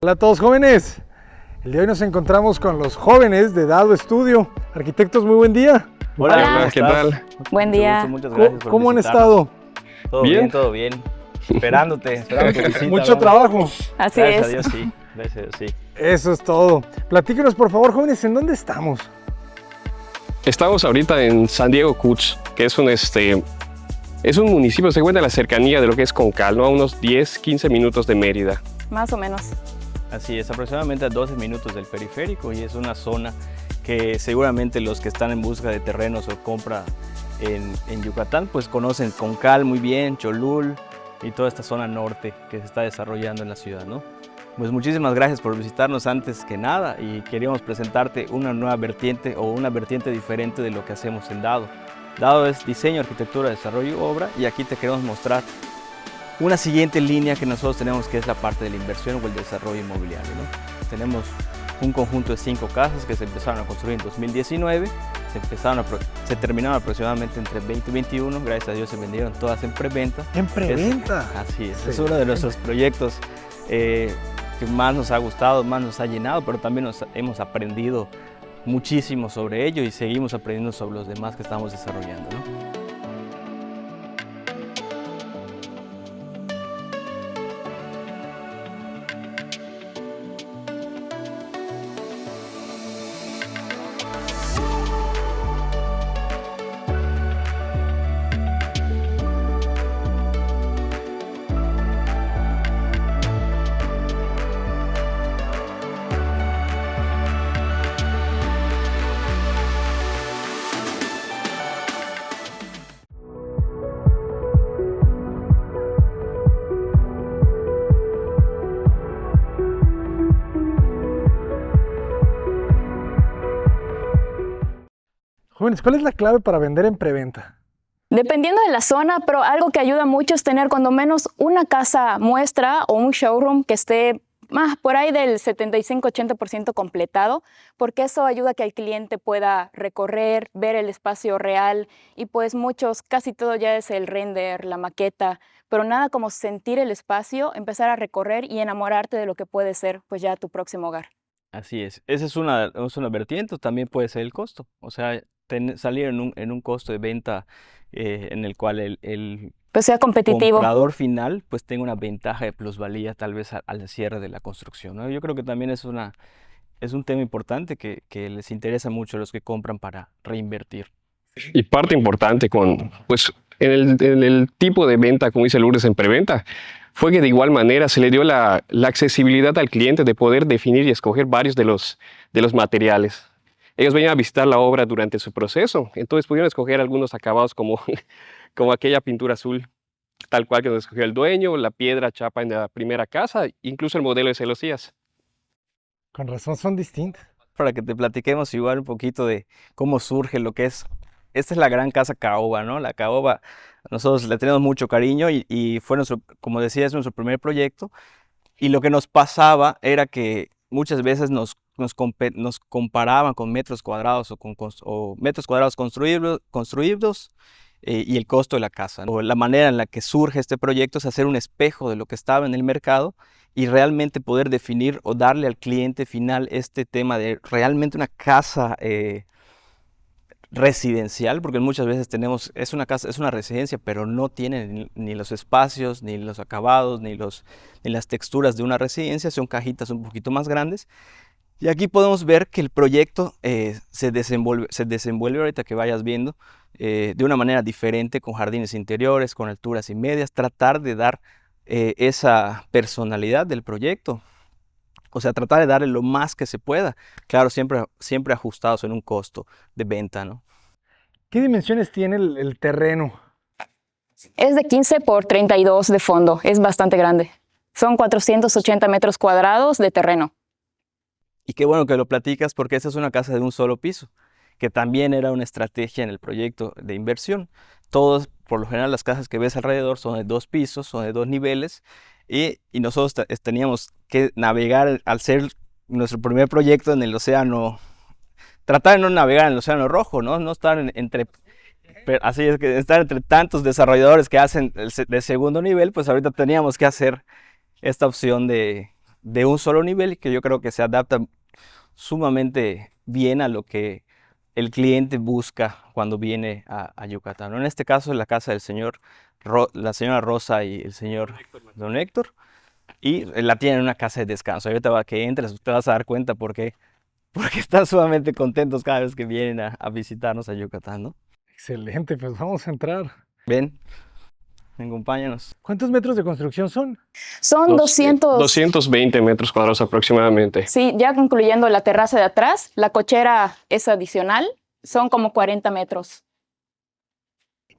Hola a todos jóvenes, el día de hoy nos encontramos con los jóvenes de Dado Estudio. Arquitectos, muy buen día. Hola, ¿qué tal? Buen día. Muchas gracias por ¿Cómo han visitarnos. estado? Todo bien, todo bien. Esperándote tu visita. Mucho ¿no? trabajo. Así Gracias es. a Dios, sí. Gracias a Dios, sí. Eso es todo. Platíquenos por favor jóvenes, ¿en dónde estamos? Estamos ahorita en San Diego Couch, que es un municipio que se encuentra en la cercanía de lo que es Concal, ¿no? A unos 10-15 minutos de Mérida. Más o menos. Así es, aproximadamente a 12 minutos del periférico, y es una zona que seguramente los que están en busca de terrenos o compra en Yucatán pues conocen Concal muy bien, Cholul y toda esta zona norte que se está desarrollando en la ciudad, ¿no? Pues muchísimas gracias por visitarnos antes que nada, y queríamos presentarte una nueva vertiente o una vertiente diferente de lo que hacemos en Dado. Dado es diseño, arquitectura, desarrollo y obra, y aquí te queremos mostrar una siguiente línea que nosotros tenemos, que es la parte de la inversión o el desarrollo inmobiliario, ¿no? Tenemos un conjunto de 5 casas que se empezaron a construir en 2019, se terminaron aproximadamente entre 20 y 21, gracias a Dios se vendieron todas en preventa. ¿En preventa? Así es, Sí. es uno de nuestros proyectos que más nos ha gustado, más nos ha llenado, pero también hemos aprendido muchísimo sobre ello y seguimos aprendiendo sobre los demás que estamos desarrollando, ¿no? Jóvenes, ¿cuál es la clave para vender en preventa? Dependiendo de la zona, pero algo que ayuda mucho es tener cuando menos una casa muestra o un showroom que esté más por ahí del 75-80% completado, porque eso ayuda a que el cliente pueda recorrer, ver el espacio real, y pues casi todo ya es el render, la maqueta, pero nada como sentir el espacio, empezar a recorrer y enamorarte de lo que puede ser pues ya tu próximo hogar. Así es, esa es una vertiente, también puede ser el costo, o sea, salir en un costo de venta en el cual el Pues sea competitivo. comprador final pues tenga una ventaja de plusvalía tal vez al cierre de la construcción, ¿no? Yo creo que también es un tema importante que les interesa mucho a los que compran para reinvertir. Y parte importante en el tipo de venta, como dice Lourdes, en preventa, fue que de igual manera se le dio la accesibilidad al cliente de poder definir y escoger varios de los materiales. Ellos venían a visitar la obra durante su proceso, entonces pudieron escoger algunos acabados como aquella pintura azul, tal cual que nos escogió el dueño, la piedra chapa en la primera casa, incluso el modelo de celosías. Con razón son distintas. Para que te platiquemos igual un poquito de cómo surge lo que es. Esta es la gran casa Caoba, ¿no? La Caoba, nosotros le tenemos mucho cariño y fue como decía, es nuestro primer proyecto. Y lo que nos pasaba era que muchas veces nos comparaban con metros cuadrados o metros cuadrados construidos y el costo de la casa, ¿no? La manera en la que surge este proyecto es hacer un espejo de lo que estaba en el mercado y realmente poder definir o darle al cliente final este tema de realmente una casa residencial, porque muchas veces es una casa, es una residencia, pero no tiene ni los espacios, ni los acabados, ni las texturas de una residencia, son cajitas un poquito más grandes. Y aquí podemos ver que el proyecto se desenvuelve ahorita que vayas viendo de una manera diferente, con jardines interiores, con alturas y medias, tratar de dar esa personalidad del proyecto. O sea, tratar de darle lo más que se pueda. Claro, siempre ajustados en un costo de venta, ¿no? ¿Qué dimensiones tiene el terreno? Es de 15 por 32 de fondo, es bastante grande. Son 480 metros cuadrados de terreno. Y qué bueno que lo platicas, porque esta es una casa de un solo piso, que también era una estrategia en el proyecto de inversión. Todos, por lo general, las casas que ves alrededor son de 2 pisos, son de 2 niveles, y nosotros teníamos que navegar, al ser nuestro primer proyecto en el océano, tratar de no navegar en el océano rojo, ¿no? No estar así es que estar entre tantos desarrolladores que hacen de segundo nivel, pues ahorita teníamos que hacer esta opción de de un solo nivel y que yo creo que se adapta sumamente bien a lo que el cliente busca cuando viene a Yucatán, ¿no? En este caso, la casa del señor, la señora Rosa y el señor Don Héctor, y la tienen en una casa de descanso. Ahorita que entres, te vas a dar cuenta porque están sumamente contentos cada vez que vienen a visitarnos a Yucatán, ¿no? Excelente, pues vamos a entrar. Ven, acompáñanos. ¿Cuántos metros de construcción son? Son 200, 220 metros cuadrados aproximadamente. sí, ya incluyendo la terraza de atrás, la cochera es adicional, son como 40 metros,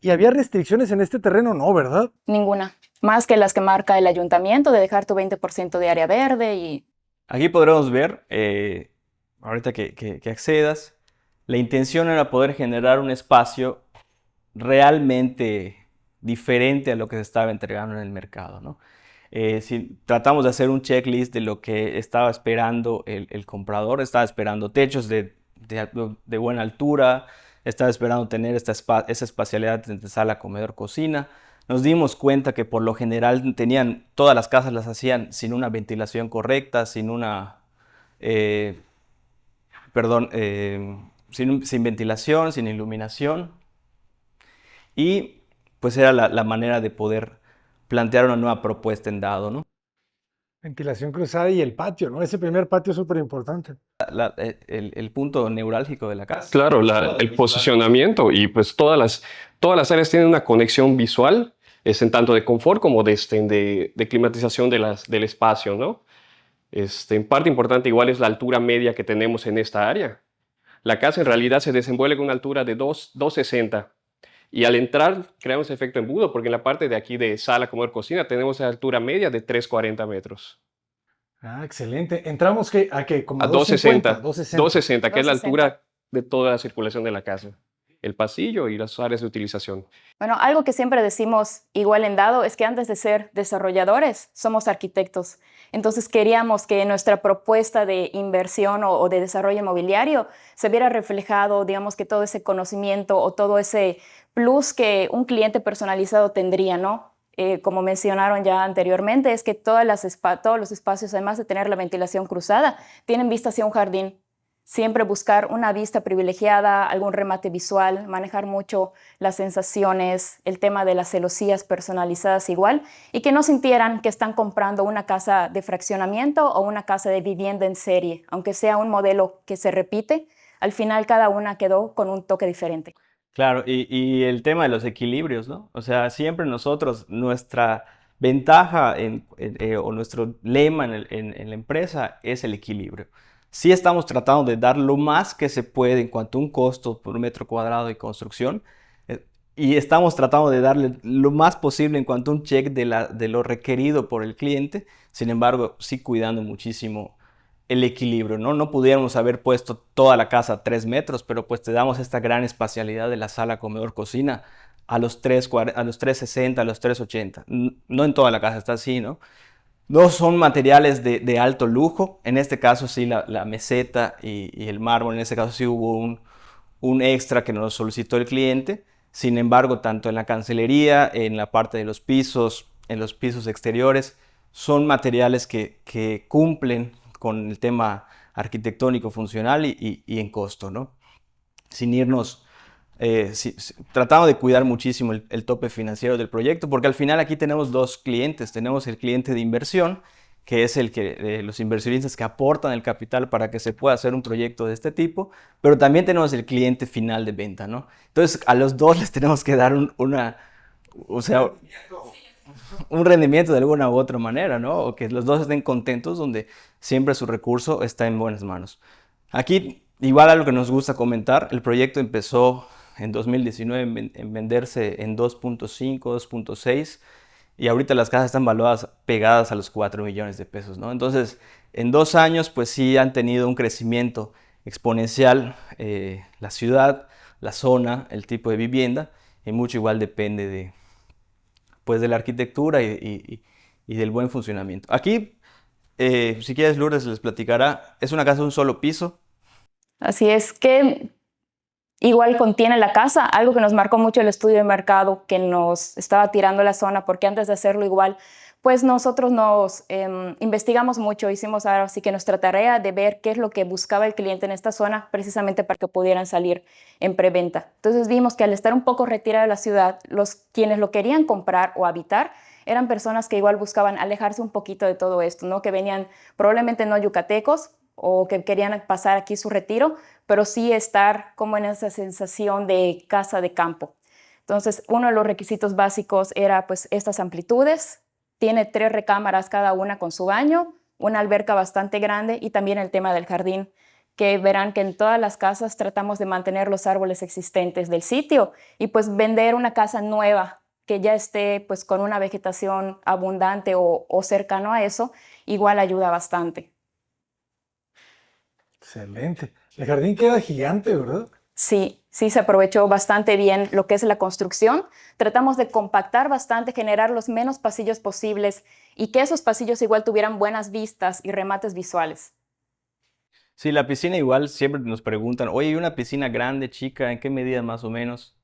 ¿Y había restricciones en este terreno? No, ¿verdad? ninguna. Más que las que marca el ayuntamiento de dejar tu 20% de área verde y Aquí podremos ver, ahorita que accedas, la intención era poder generar un espacio realmente diferente a lo que se estaba entregando en el mercado, ¿no? Si tratamos de hacer un checklist de lo que estaba esperando el comprador, estaba esperando techos de buena altura, estaba esperando tener esa espacialidad entre sala, comedor, cocina. Nos dimos cuenta que por lo general todas las casas las hacían sin una ventilación correcta, sin una, sin ventilación, sin iluminación. Y pues era la manera de poder plantear una nueva propuesta en dado, ¿no? Ventilación cruzada y el patio, ¿no? Ese primer patio es súper importante. El punto neurálgico de la casa. Claro, el posicionamiento y pues todas las áreas tienen una conexión visual, en tanto de confort como de climatización del espacio, ¿no? En parte importante igual es la altura media que tenemos en esta área. La casa en realidad se desenvuelve con una altura de 260 y al entrar creamos efecto embudo porque en la parte de aquí de sala, comedor, cocina tenemos la altura media de 340 metros. Ah, excelente. ¿Entramos a qué? Como A 260, 260. 260, que es la 260. altura de toda la circulación de la casa, el pasillo y las áreas de utilización. bueno, algo que siempre decimos igual en Dado es que antes de ser desarrolladores somos arquitectos. Entonces queríamos que nuestra propuesta de inversión o de desarrollo inmobiliario se viera reflejado, digamos que todo ese conocimiento o todo ese plus que un cliente personalizado tendría, ¿no? Como mencionaron ya anteriormente, es que todos los espacios, además de tener la ventilación cruzada, tienen vista hacia un jardín. Siempre buscar una vista privilegiada, algún remate visual, manejar mucho las sensaciones, el tema de las celosías personalizadas igual, y que no sintieran que están comprando una casa de fraccionamiento o una casa de vivienda en serie. Aunque sea un modelo que se repite, al final cada una quedó con un toque diferente. Claro, y el tema de los equilibrios, ¿no? O sea, siempre nosotros, nuestra ventaja o nuestro lema en la empresa es el equilibrio. Sí estamos tratando de dar lo más que se puede en cuanto a un costo por metro cuadrado de construcción y estamos tratando de darle lo más posible en cuanto a un check de lo requerido por el cliente, sin embargo, sí cuidando muchísimo el equilibrio, ¿no? No pudiéramos haber puesto toda la casa a 3 metros, pero pues te damos esta gran espacialidad de la sala, comedor, cocina a los 360, a los 380. No en toda la casa está así, ¿no? No son materiales de alto lujo. En este caso sí la meseta y el mármol, en este caso sí hubo un extra que nos solicitó el cliente. Sin embargo, tanto en la cancelería, en la parte de los pisos, en los pisos exteriores, son materiales que cumplen con el tema arquitectónico, funcional y en costo, ¿no? Sin irnos, tratando de cuidar muchísimo el tope financiero del proyecto, porque al final aquí tenemos dos clientes. Tenemos el cliente de inversión, que es los inversionistas que aportan el capital para que se pueda hacer un proyecto de este tipo, pero también tenemos el cliente final de venta, ¿no? Entonces, a los dos les tenemos que dar un rendimiento de alguna u otra manera, ¿no? O que los dos estén contentos, donde siempre su recurso está en buenas manos. Aquí, igual algo que nos gusta comentar, el proyecto empezó en 2019 en venderse en 2.5, 2.6 y ahorita las casas están valuadas pegadas a los 4 millones de pesos, ¿no? Entonces, en 2 años, pues sí han tenido un crecimiento exponencial la ciudad, la zona, el tipo de vivienda, y mucho igual depende de la arquitectura y del buen funcionamiento. Aquí, si quieres, Lourdes les platicará, es una casa de un solo piso. Así es que igual contiene la casa, algo que nos marcó mucho el estudio de mercado que nos estaba tirando la zona, porque antes de hacerlo igual pues nosotros nos investigamos mucho, hicimos ahora sí que nuestra tarea de ver qué es lo que buscaba el cliente en esta zona, precisamente para que pudieran salir en preventa. Entonces vimos que al estar un poco retirada de la ciudad, quienes lo querían comprar o habitar eran personas que igual buscaban alejarse un poquito de todo esto, ¿no? Que venían probablemente no yucatecos o que querían pasar aquí su retiro, pero sí estar como en esa sensación de casa de campo. Entonces, uno de los requisitos básicos era pues estas amplitudes. Tiene 3 recámaras cada una con su baño, una alberca bastante grande y también el tema del jardín, que verán que en todas las casas tratamos de mantener los árboles existentes del sitio y pues vender una casa nueva que ya esté pues con una vegetación abundante o cercano a eso, igual ayuda bastante. Excelente. El jardín queda gigante, ¿verdad? Sí, sí se aprovechó bastante bien lo que es la construcción. Tratamos de compactar bastante, generar los menos pasillos posibles y que esos pasillos igual tuvieran buenas vistas y remates visuales. Sí, la piscina igual siempre nos preguntan, oye, ¿hay una piscina grande, chica? ¿En qué medida más o menos?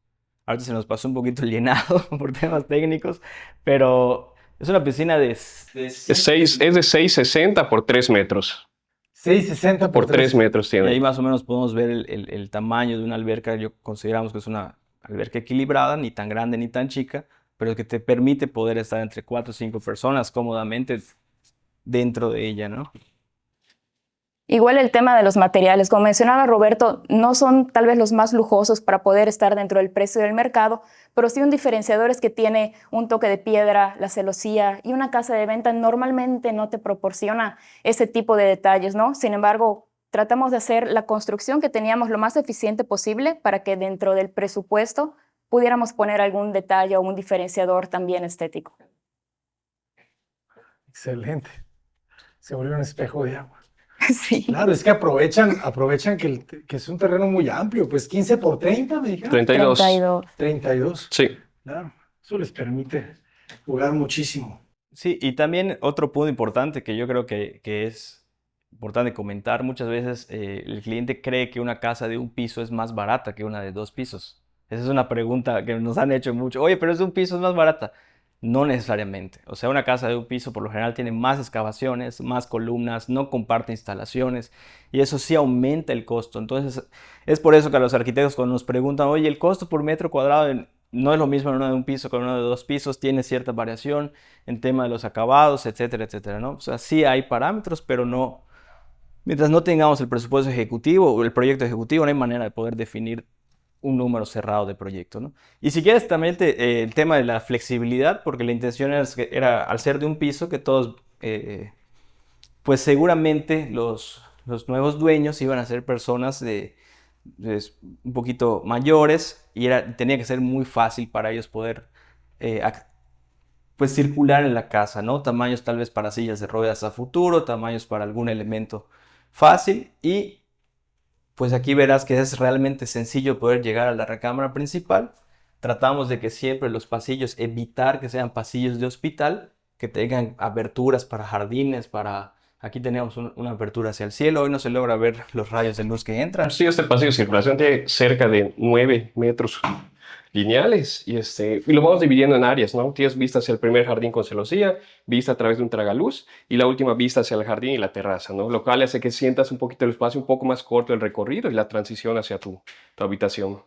Ahorita se nos pasó un poquito el llenado por temas técnicos, pero es una piscina de Es de 6,60 por 3 metros. 6,60 Por 3 metros Y ahí tiene. más o menos podemos ver el tamaño de una alberca. Yo consideramos que es una alberca equilibrada, ni tan grande ni tan chica, pero que te permite poder estar entre 4 o 5 personas cómodamente dentro de ella, ¿no? Igual el tema de los materiales, como mencionaba Roberto, no son tal vez los más lujosos para poder estar dentro del precio del mercado, pero sí un diferenciador es que tiene un toque de piedra, la celosía, y una casa de venta normalmente no te proporciona ese tipo de detalles, ¿no? Sin embargo, tratamos de hacer la construcción que teníamos lo más eficiente posible para que dentro del presupuesto pudiéramos poner algún detalle o un diferenciador también estético. Excelente. Se volvió un espejo de agua. Sí. Claro, es que aprovechan que es un terreno muy amplio, pues 15 por 30, me dijeron. 32. 32. 32. Sí. Claro, eso les permite jugar muchísimo. Sí, y también otro punto importante que yo creo que es importante comentar, muchas veces el cliente cree que una casa de un piso es más barata que una de 2 pisos. Esa es una pregunta que nos han hecho mucho. Oye, pero es de un piso, es más barata. No necesariamente. O sea, una casa de un piso por lo general tiene más excavaciones, más columnas, no comparte instalaciones y eso sí aumenta el costo. Entonces, es por eso que a los arquitectos cuando nos preguntan, oye, el costo por metro cuadrado no es lo mismo en uno de un piso que en uno de 2 pisos, tiene cierta variación en tema de los acabados, etcétera, etcétera, ¿no? O sea, sí hay parámetros, pero no, mientras no tengamos el presupuesto ejecutivo o el proyecto ejecutivo, no hay manera de poder definir un número cerrado de proyecto, ¿no? Y si quieres también el tema de la flexibilidad, porque la intención era al ser de un piso, que todos, pues seguramente los nuevos dueños iban a ser personas un poquito mayores y tenía que ser muy fácil para ellos poder pues circular en la casa, ¿no? Tamaños tal vez para sillas de ruedas a futuro, tamaños para algún elemento fácil y pues aquí verás que es realmente sencillo poder llegar a la recámara principal. Tratamos de que siempre los pasillos, evitar que sean pasillos de hospital, que tengan aberturas para jardines, Aquí tenemos una abertura hacia el cielo, hoy no se logra ver los rayos de luz que entran. Sí, este pasillo de circulación tiene cerca de 9 metros lineales y lo vamos dividiendo en áreas, ¿no? Tienes vista hacia el primer jardín con celosía, vista a través de un tragaluz y la última vista hacia el jardín y la terraza, ¿no? Lo cual hace que sientas un poquito el espacio un poco más corto el recorrido y la transición hacia tu habitación.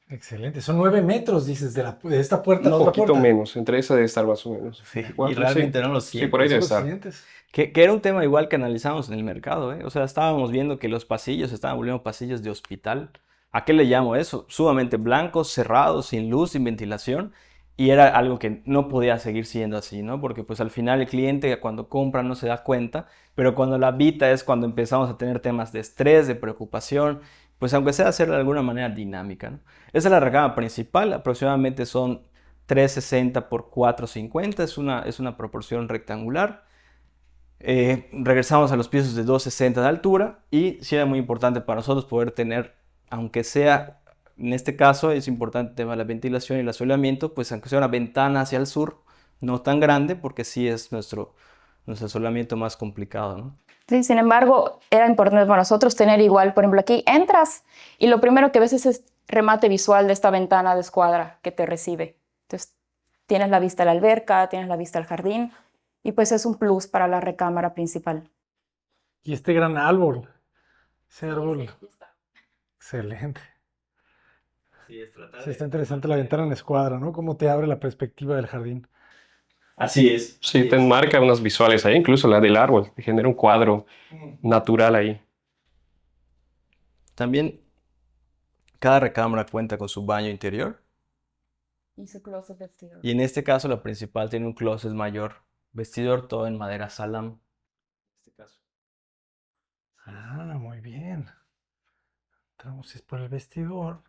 Excelente, son 9 metros, dices, de esta puerta a la Un otra poquito puerta. menos, entre esa debe estar más o menos. Sí, y 4, realmente sí. no lo Sí, siento. por ahí debe Los estar. siguientes. Que era un tema igual que analizamos en el mercado, ¿eh? O sea, estábamos viendo que los pasillos se estaban volviendo pasillos de hospital. ¿A qué le llamo eso? Sumamente blancos, cerrados, sin luz, sin ventilación. Y era algo que no podía seguir siendo así, ¿no? Porque pues al final el cliente cuando compra no se da cuenta, pero cuando la habita es cuando empezamos a tener temas de estrés, de preocupación, pues aunque sea hacerlo de alguna manera dinámica, ¿no? Esa es la recámara principal, aproximadamente son 360 por 450, es una proporción rectangular. Regresamos a los pisos de 260 de altura y sí era muy importante para nosotros poder tener, aunque sea, en este caso es importante el tema de la ventilación y el asolamiento, pues aunque sea una ventana hacia el sur, no tan grande porque sí es nuestro asolamiento más complicado, ¿no? Sí, sin embargo, era importante para nosotros tener igual, por ejemplo, aquí entras y lo primero que ves es este remate visual de esta ventana de escuadra que te recibe. Entonces, tienes la vista a la alberca, tienes la vista al jardín y pues es un plus para la recámara principal. Y este gran árbol, ese árbol, excelente. Sí, es tratar Sí, está interesante la ventana en escuadra, ¿no? Cómo te abre la perspectiva del jardín. Así es. Sí, te enmarca unas visuales ahí, incluso la del árbol, te genera un cuadro Mm. natural ahí. También cada recámara cuenta con su baño interior Y su closet vestidor. y en este caso la principal tiene un closet mayor, vestidor todo en madera salam. En este caso. Ah, muy bien. Entramos es por el vestidor,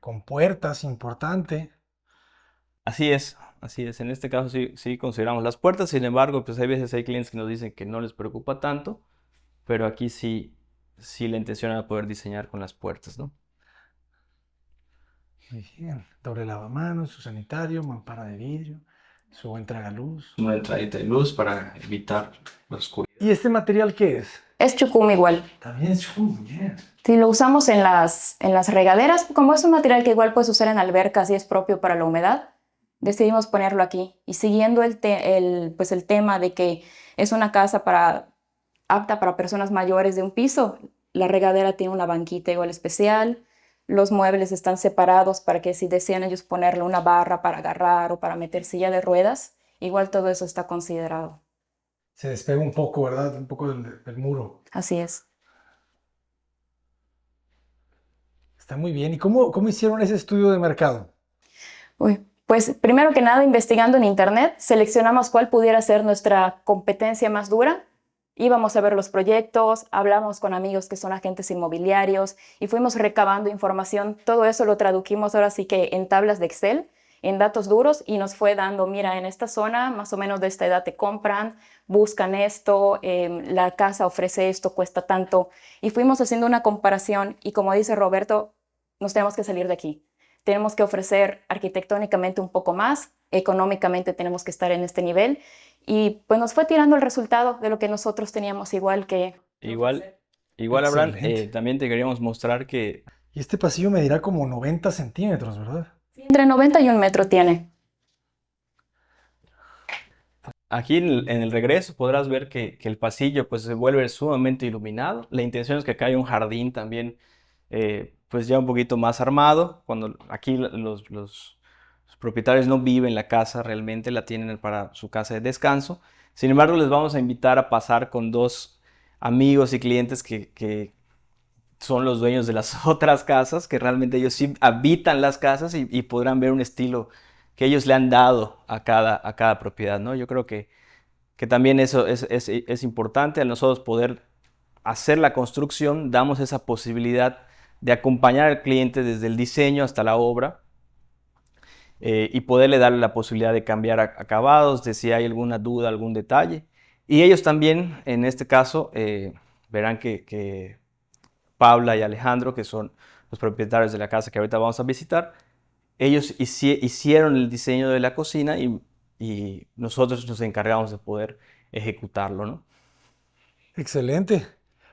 con puertas, importante. Así es, así es. En este caso sí consideramos las puertas, sin embargo, pues hay veces hay clientes que nos dicen que no les preocupa tanto, pero aquí sí la intención era poder diseñar con las puertas, ¿no? Muy bien. Doble lavamanos, su sanitario, mampara de vidrio, su buen tragaluz. Una entradita de luz para evitar la oscuridad. ¿Y este material qué es? Es chucum igual. También es muy bien. Si lo usamos en las regaderas, como es un material que igual puedes usar en albercas y es propio para la humedad, decidimos ponerlo aquí. Y siguiendo pues el tema de que es una casa apta para personas mayores de un piso, la regadera tiene una banquita igual especial, los muebles están separados para que si desean ellos ponerle una barra para agarrar o para meter silla de ruedas, igual todo eso está considerado. Se despega un poco, ¿verdad? Un poco del muro. Así es. Está muy bien. ¿Y cómo hicieron ese estudio de mercado? Uy, pues primero que nada, investigando en internet, seleccionamos cuál pudiera ser nuestra competencia más dura. Íbamos a ver los proyectos, hablamos con amigos que son agentes inmobiliarios y fuimos recabando información. Todo eso lo tradujimos ahora sí que en tablas de Excel, en datos duros y nos fue dando, mira, en esta zona más o menos de esta edad te compran, buscan esto, la casa ofrece esto, cuesta tanto. Y fuimos haciendo una comparación y como dice Roberto, nos tenemos que salir de aquí. Tenemos que ofrecer arquitectónicamente un poco más, económicamente tenemos que estar en este nivel y pues nos fue tirando el resultado de lo que nosotros teníamos igual que Igual, ofrecer. igual Abraham, Excelente. también te queríamos mostrar que Y este pasillo medirá como 90 centímetros, ¿verdad? Entre 90 y 1 metro tiene. aquí en el regreso podrás ver que el pasillo pues se vuelve sumamente iluminado. La intención es que acá haya un jardín también pues ya un poquito más armado. Cuando aquí los propietarios no viven la casa realmente, la tienen para su casa de descanso. Sin embargo, les vamos a invitar a pasar con dos amigos y clientes que son los dueños de las otras casas, que realmente ellos sí habitan las casas y podrán ver un estilo que ellos le han dado a cada propiedad, ¿no? Yo creo que también eso es importante al nosotros poder hacer la construcción, damos esa posibilidad de acompañar al cliente desde el diseño hasta la obra y poderle darle la posibilidad de cambiar acabados, de si hay alguna duda, algún detalle. Y ellos también, en este caso, verán que Paula y Alejandro, que son los propietarios de la casa que ahorita vamos a visitar, ellos hicieron el diseño de la cocina y nosotros nos encargamos de poder ejecutarlo, ¿no? Excelente.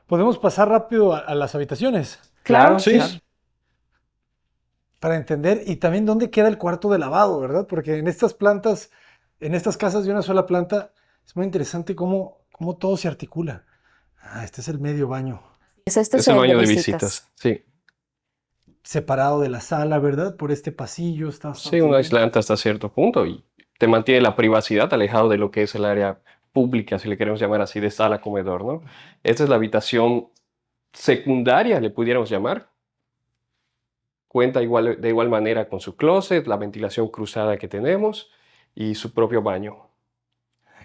¿Podemos pasar rápido a las habitaciones Claro, Sí, claro. para entender? Y también dónde queda el cuarto de lavado, ¿verdad? Porque en estas plantas, en estas casas de una sola planta, es muy interesante cómo todo se articula. Ah, este es el medio baño, Este es el baño de visitas. Sí, separado de la sala, ¿verdad? Por este pasillo. Está sí, un aislante hasta cierto punto y te mantiene la privacidad alejado de lo que es el área pública, si le queremos llamar así, de sala comedor, ¿no? Esta es la habitación secundaria, le pudiéramos llamar. Cuenta de igual manera con su closet, la ventilación cruzada que tenemos y su propio baño.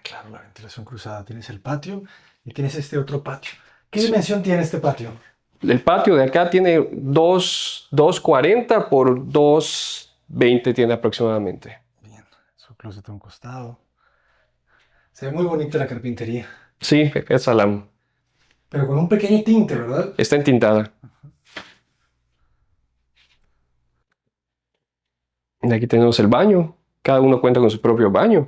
Claro, la ventilación cruzada. Tienes el patio y tienes este otro patio. ¿Qué Sí. dimensión tiene este patio? El patio de acá tiene 2,40 por 2,20 tiene aproximadamente. Bien, su closet a un costado. Se ve muy bonita la carpintería, Sí, es salam. pero con un pequeño tinte, ¿verdad? Está entintada. Y aquí tenemos el baño. Cada uno cuenta con su propio baño.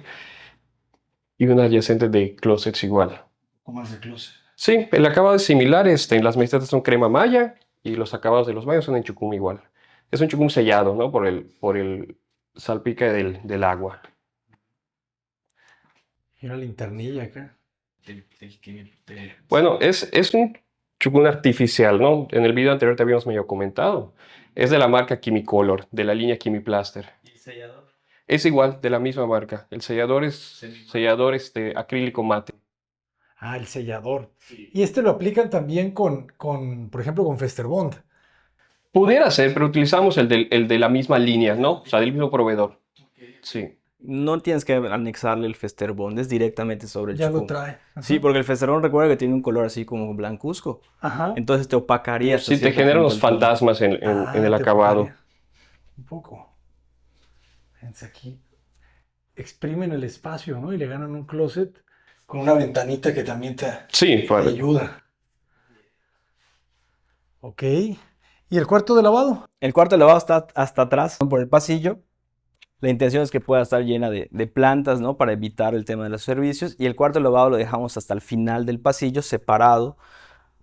Y una adyacente de closets igual. ¿Cómo más de closet? Sí, el acabado es similar. Las mesetas son crema maya y los acabados de los baños son en chucum igual. Es un chucum sellado, ¿no? Por el salpique del agua. Y una linternilla acá. Bueno, es un chugún artificial, ¿no? En el video anterior te habíamos medio comentado. Es de la marca Chimicolor, de la línea Chemiplaster. ¿Y el sellador? Es igual, de la misma marca. El sellador es sellador acrílico mate. Ah, el sellador. Y este lo aplican también por ejemplo, con Festerbond. Pudiera ser, pero utilizamos el de la misma línea, ¿no? O sea, del mismo proveedor. Sí. No tienes que anexarle el Festerbond, es directamente sobre el Ya lo chujún. trae. Ajá. Sí, porque el Festerbond recuerda que tiene un color así como blancuzco. Ajá. Entonces te opacaría hasta Sí, te cierto genera punto unos el tono. fantasmas en el te acabado. opacaría. Un poco. Fíjense aquí. Exprimen el espacio, ¿no? Y le ganan un closet con una ventanita que también Sí, te ayuda. Ok. ¿Y el cuarto de lavado? El cuarto de lavado está hasta atrás, por el pasillo. La intención es que pueda estar llena de plantas, ¿no? Para evitar el tema de los servicios. Y el cuarto de lavado lo dejamos hasta el final del pasillo, separado,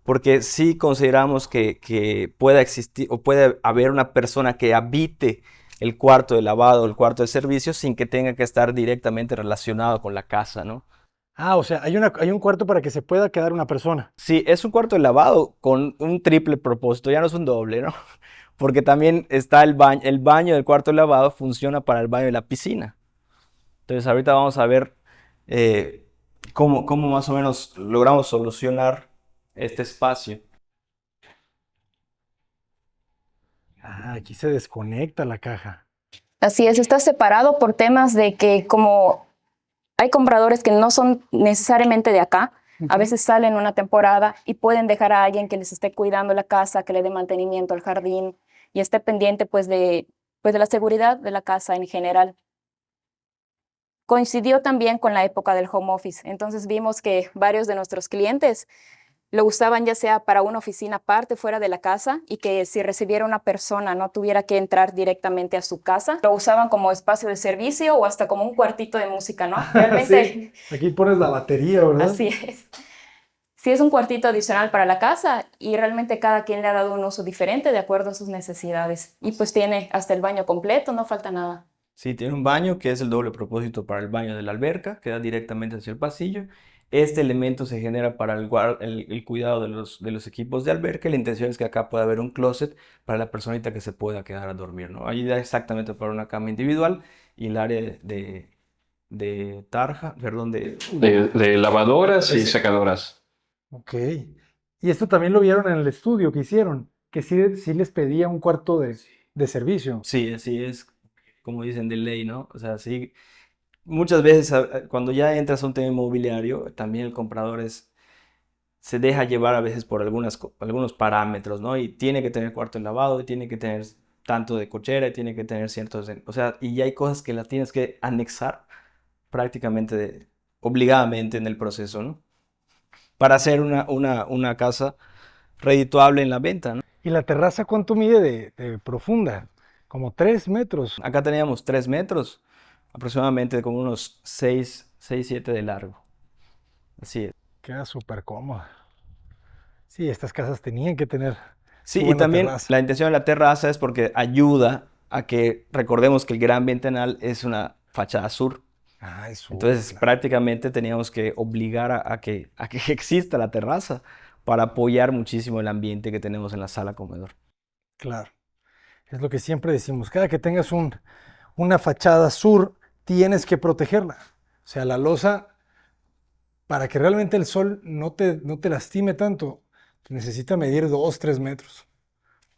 porque sí consideramos que pueda existir o puede haber una persona que habite el cuarto de lavado o el cuarto de servicios sin que tenga que estar directamente relacionado con la casa, ¿no? Ah, o sea, hay un cuarto para que se pueda quedar una persona. Sí, es un cuarto de lavado con un triple propósito, ya no es un doble, ¿no? Porque también está el baño del cuarto de lavado funciona para el baño de la piscina. Entonces ahorita vamos a ver cómo más o menos logramos solucionar este espacio. Ah, aquí se desconecta la caja. Así es, está separado por temas de que como hay compradores que no son necesariamente de acá, a veces salen una temporada y pueden dejar a alguien que les esté cuidando la casa, que le dé mantenimiento al jardín y esté pendiente pues de la seguridad de la casa en general. Coincidió también con la época del home office, entonces vimos que varios de nuestros clientes lo usaban ya sea para una oficina aparte fuera de la casa y que si recibiera una persona no tuviera que entrar directamente a su casa. Lo usaban como espacio de servicio o hasta como un cuartito de música, ¿no? Realmente, Sí, aquí pones la batería, ¿verdad? así es. Sí, es un cuartito adicional para la casa y realmente cada quien le ha dado un uso diferente de acuerdo a sus necesidades. Y pues tiene hasta el baño completo, no falta nada. Sí, tiene un baño que es el doble propósito para el baño de la alberca, que da directamente hacia el pasillo. Este elemento se genera para el cuidado de los equipos de alberca y la intención es que acá pueda haber un closet para la personita que se pueda quedar a dormir, ¿no? Ahí da exactamente para una cama individual y el área de tarja, perdón, De lavadoras y secadoras. Ok. Y esto también lo vieron en el estudio que hicieron, que sí les pedía un cuarto de servicio. Sí, así es, como dicen, de ley, ¿no? O sea, sí, muchas veces cuando ya entras a un tema inmobiliario, también el comprador se deja llevar a veces por algunos parámetros, ¿no? Y tiene que tener cuarto de lavado, y tiene que tener tanto de cochera, y tiene que tener ciertos... O sea, y ya hay cosas que las tienes que anexar prácticamente obligadamente en el proceso, ¿no? Para hacer una casa redituable en la venta, ¿no? ¿Y la terraza cuánto mide de profunda? Como 3 metros. Acá teníamos 3 metros, aproximadamente como unos 7 de largo. Así es. Queda súper cómoda. Sí, estas casas tenían que tener Sí, su y buena también terraza. la intención de la terraza es porque ayuda a que recordemos que el gran ventanal es una fachada sur. Ah, es Entonces claro. prácticamente teníamos que obligar a que exista la terraza para apoyar muchísimo el ambiente que tenemos en la sala comedor. Claro. Es lo que siempre decimos. Cada que tengas una fachada sur, tienes que protegerla. O sea, la losa, para que realmente el sol no te lastime tanto, necesita medir 2, 3 metros.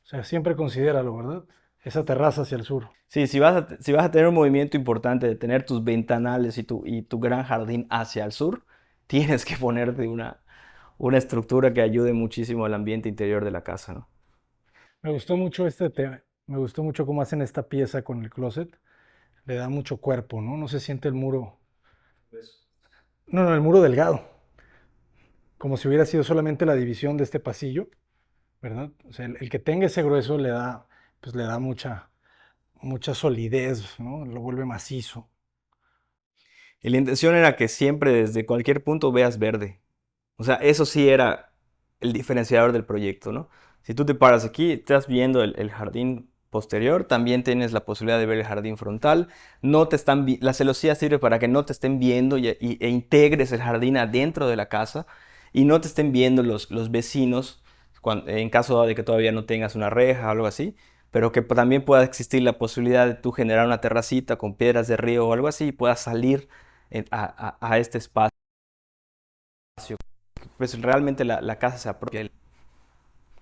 O sea, siempre considéralo, ¿verdad? Esa terraza hacia el sur. Sí, si vas a tener un movimiento importante de tener tus ventanales y tu gran jardín hacia el sur, tienes que ponerte una estructura que ayude muchísimo al ambiente interior de la casa, ¿no? Me gustó mucho este tema. Me gustó mucho cómo hacen esta pieza con el closet. Le da mucho cuerpo, ¿no? No se siente el muro. No, no, el muro delgado. Como si hubiera sido solamente la división de este pasillo, ¿verdad? O sea, el que tenga ese grueso pues le da mucha solidez, ¿no? Lo vuelve macizo. Y la intención era que siempre desde cualquier punto veas verde. O sea, eso sí era el diferenciador del proyecto, ¿no? Si tú te paras aquí, estás viendo el jardín posterior. También tienes la posibilidad de ver el jardín frontal. No te están la celosía sirve para que no te estén viendo e integres el jardín adentro de la casa y no te estén viendo los vecinos en caso de que todavía no tengas una reja o algo así, pero que también pueda existir la posibilidad de tú generar una terracita con piedras de río o algo así y puedas salir a este espacio. Pues realmente la casa se apropia.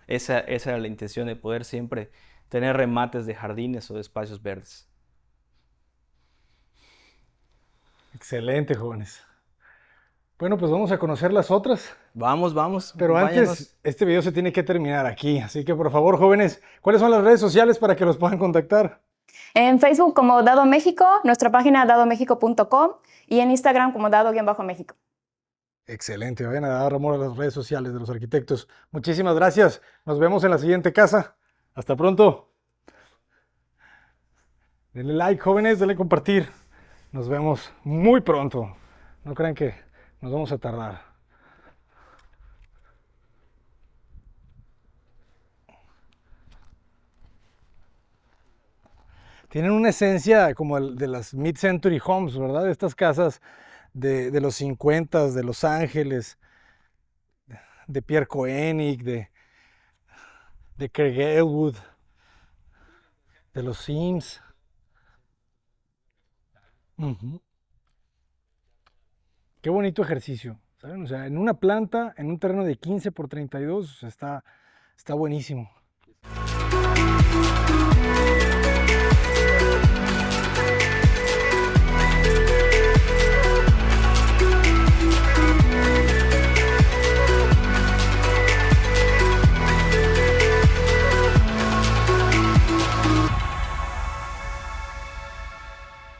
Esa era la intención, de poder siempre tener remates de jardines o de espacios verdes. Excelente, jóvenes. Bueno, pues vamos a conocer las otras. Vamos, Pero acompáñanos. antes, este video se tiene que terminar aquí. Así que por favor, jóvenes, ¿cuáles son las redes sociales para que los puedan contactar? En Facebook como Dado México, nuestra página dadomexico.com y en Instagram como Dado-México. Excelente, vayan a dar amor a las redes sociales de los arquitectos. Muchísimas gracias. Nos vemos en la siguiente casa. Hasta pronto. Denle like, jóvenes, denle compartir. Nos vemos muy pronto. No crean que nos vamos a tardar. Tienen una esencia como de las mid-century homes, ¿verdad? Estas casas de los 50, de Los Ángeles, de Pierre Koenig, de Craig Elwood, de los Sims. Ujú. Qué bonito ejercicio, ¿saben? O sea, en una planta, en un terreno de 15 por 32, está buenísimo.